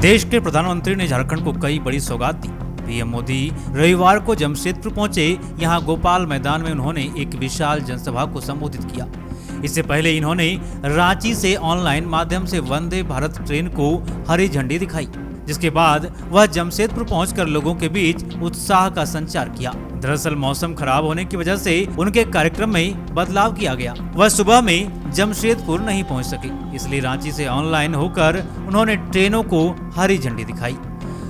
देश के प्रधानमंत्री ने झारखंड को कई बड़ी सौगात दी। पीएम मोदी रविवार को जमशेदपुर पहुंचे। यहां गोपाल मैदान में उन्होंने एक विशाल जनसभा को संबोधित किया। इससे पहले इन्होंने रांची से ऑनलाइन माध्यम से वंदे भारत ट्रेन को हरी झंडी दिखाई, जिसके बाद वह जमशेदपुर पहुंचकर लोगों के बीच उत्साह का संचार किया। दरअसल मौसम खराब होने की वजह से उनके कार्यक्रम में बदलाव किया गया। वह सुबह में जमशेदपुर नहीं पहुंच सके, इसलिए रांची से ऑनलाइन होकर उन्होंने ट्रेनों को हरी झंडी दिखाई।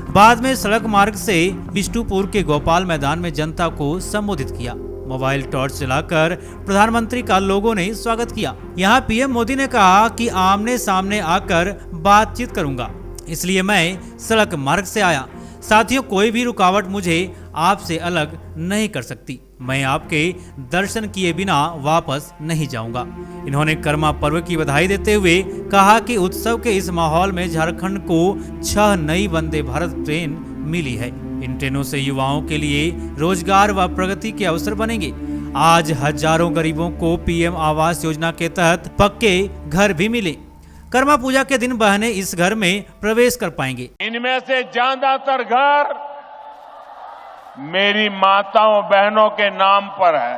बाद में सड़क मार्ग से बिष्टुपुर के गोपाल मैदान में जनता को संबोधित किया। मोबाइल टॉर्च चलाकर प्रधानमंत्री का लोगों ने स्वागत किया। यहाँ पीएम मोदी ने कहा कि आमने सामने आकर बातचीत करूंगा, इसलिए मैं सड़क मार्ग से आया। साथियों, कोई भी रुकावट मुझे आपसे अलग नहीं कर सकती। मैं आपके दर्शन किए बिना वापस नहीं जाऊंगा। इन्होंने कर्मा पर्व की बधाई देते हुए कहा कि उत्सव के इस माहौल में झारखंड को 6 नई वंदे भारत ट्रेन मिली है। इन ट्रेनों से युवाओं के लिए रोजगार व प्रगति के अवसर बनेंगे। आज हजारों गरीबों को पीएम आवास योजना के तहत पक्के घर भी मिले। कर्मा पूजा के दिन बहनें इस घर में प्रवेश कर पाएंगे। इनमें से ज्यादातर घर मेरी माताओं बहनों के नाम पर है।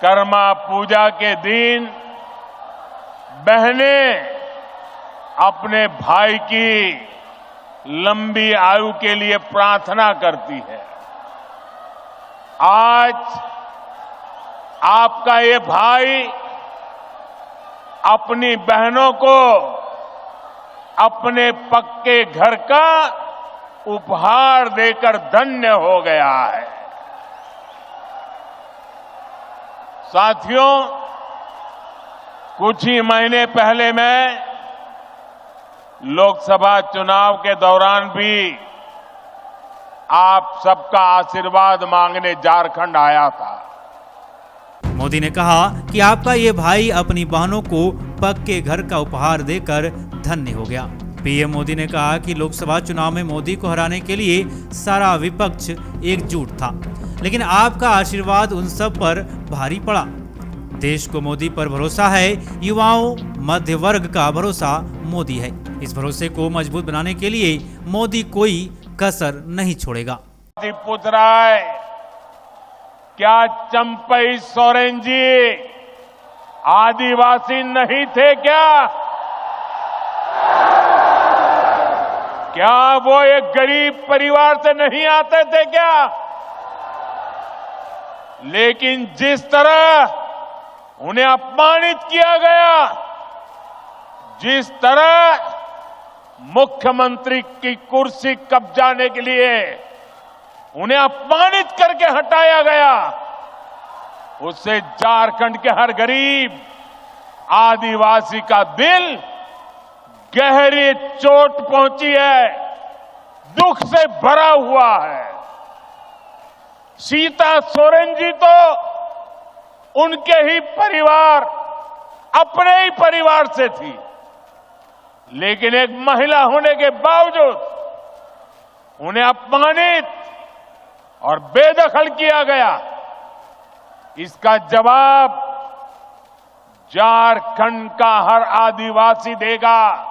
कर्मा पूजा के दिन बहनें अपने भाई की लंबी आयु के लिए प्रार्थना करती है। आज आपका ये भाई अपनी बहनों को अपने पक्के घर का उपहार देकर धन्य हो गया है। साथियों, कुछ ही महीने पहले मैं लोकसभा चुनाव के दौरान भी आप सबका आशीर्वाद मांगने झारखंड आया था। मोदी ने कहा कि आपका ये भाई अपनी बहनों को पक्के घर का उपहार देकर धन्य हो गया। पीएम मोदी ने कहा कि लोकसभा चुनाव में मोदी को हराने के लिए सारा विपक्ष एकजुट था, लेकिन आपका आशीर्वाद उन सब पर भारी पड़ा। देश को मोदी पर भरोसा है। युवाओं, मध्य वर्ग का भरोसा मोदी है। इस भरोसे को मजबूत बनाने के लिए मोदी कोई कसर नहीं छोड़ेगा। पूछ रहा है, क्या चंपई सोरेन जी आदिवासी नहीं थे क्या? क्या वो एक गरीब परिवार से नहीं आते थे क्या? लेकिन जिस तरह उन्हें अपमानित किया गया, जिस तरह मुख्यमंत्री की कुर्सी कब्जाने के लिए उन्हें अपमानित करके हटाया गया, उससे झारखंड के हर गरीब आदिवासी का दिल गहरी चोट पहुंची है, दुख से भरा हुआ है। सीता सोरेन जी तो उनके ही परिवार, अपने ही परिवार से थी, लेकिन एक महिला होने के बावजूद उन्हें अपमानित और बेदखल किया गया। इसका जवाब झारखंड का हर आदिवासी देगा।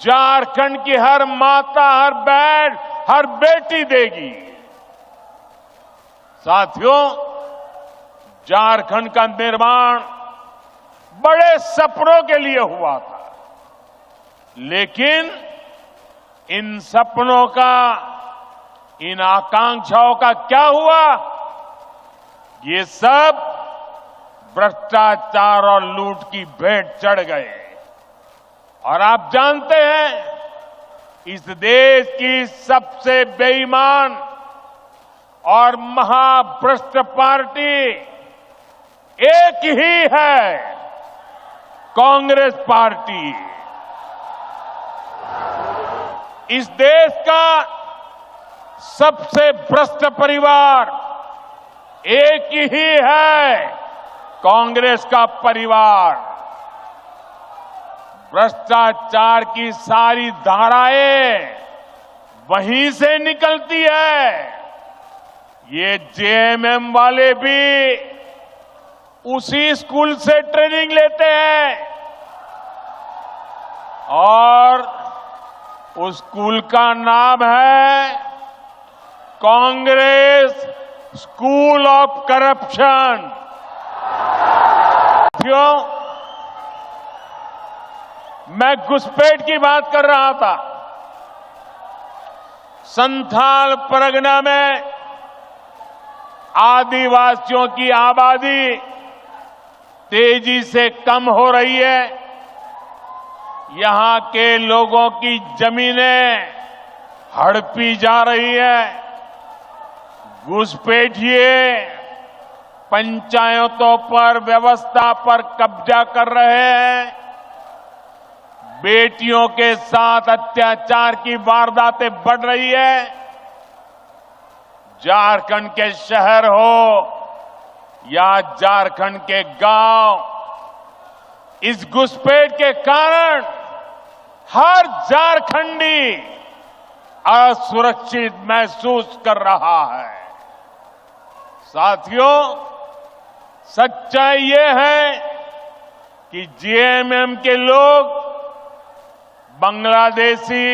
झारखंड की हर माता, हर बहन, हर बेटी देगी। साथियों, झारखंड का निर्माण बड़े सपनों के लिए हुआ था, लेकिन इन सपनों का, इन आकांक्षाओं का क्या हुआ? ये सब भ्रष्टाचार और लूट की भेंट चढ़ गए। और आप जानते हैं, इस देश की सबसे बेईमान और महाभ्रष्ट पार्टी एक ही है, कांग्रेस पार्टी। इस देश का सबसे भ्रष्ट परिवार एक ही है, कांग्रेस का परिवार। भ्रष्टाचार की सारी धाराएं वहीं से निकलती है। ये जेएमएम वाले भी उसी स्कूल से ट्रेनिंग लेते हैं और उस स्कूल का नाम है कांग्रेस स्कूल ऑफ करप्शन। साथियों, मैं घुसपैठ की बात कर रहा था। संथाल परगना में आदिवासियों की आबादी तेजी से कम हो रही है। यहां के लोगों की जमीनें हड़पी जा रही है। घुसपैठिए पंचायतों पर, व्यवस्था पर कब्जा कर रहे हैं। बेटियों के साथ अत्याचार की वारदातें बढ़ रही है। झारखंड के शहर हो या झारखंड के गांव, इस घुसपैठ के कारण हर झारखंडी असुरक्षित महसूस कर रहा है। साथियों, सच्चाई ये है कि जेएमएम के लोग बांग्लादेशी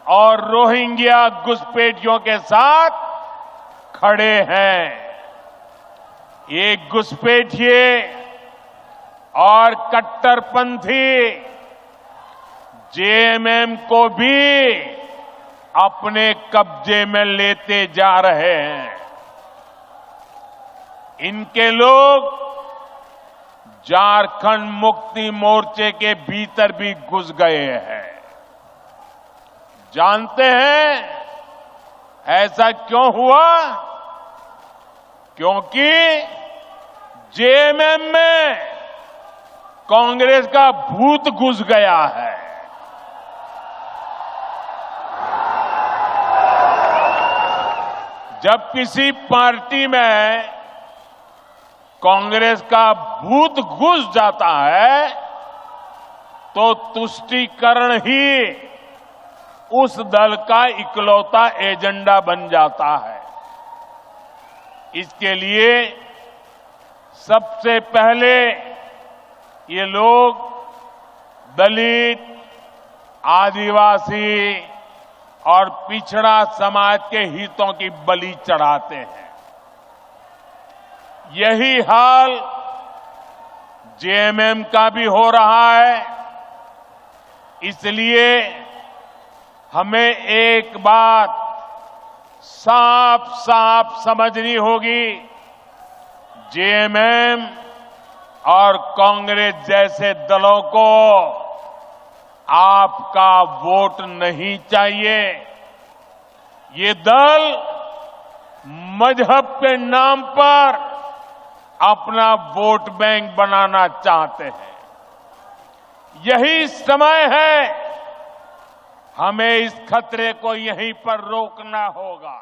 और रोहिंग्या घुसपैठियों के साथ खड़े हैं। ये घुसपैठिए और कट्टरपंथी जेएमएम को भी अपने कब्जे में लेते जा रहे हैं। इनके लोग झारखंड मुक्ति मोर्चे के भीतर भी घुस गए हैं। जानते हैं ऐसा क्यों हुआ? क्योंकि जेएमएम में कांग्रेस का भूत घुस गया है। जब किसी पार्टी में कांग्रेस का भूत घुस जाता है तो तुष्टीकरण ही उस दल का इकलौता एजेंडा बन जाता है। इसके लिए सबसे पहले ये लोग दलित, आदिवासी और पिछड़ा समाज के हितों की बलि चढ़ाते हैं। यही हाल जेएमएम का भी हो रहा है। इसलिए हमें एक बात साफ साफ समझनी होगी, जेएमएम और कांग्रेस जैसे दलों को आपका वोट नहीं चाहिए। ये दल मजहब के नाम पर अपना वोट बैंक बनाना चाहते हैं। यही समय है, हमें इस खतरे को यहीं पर रोकना होगा।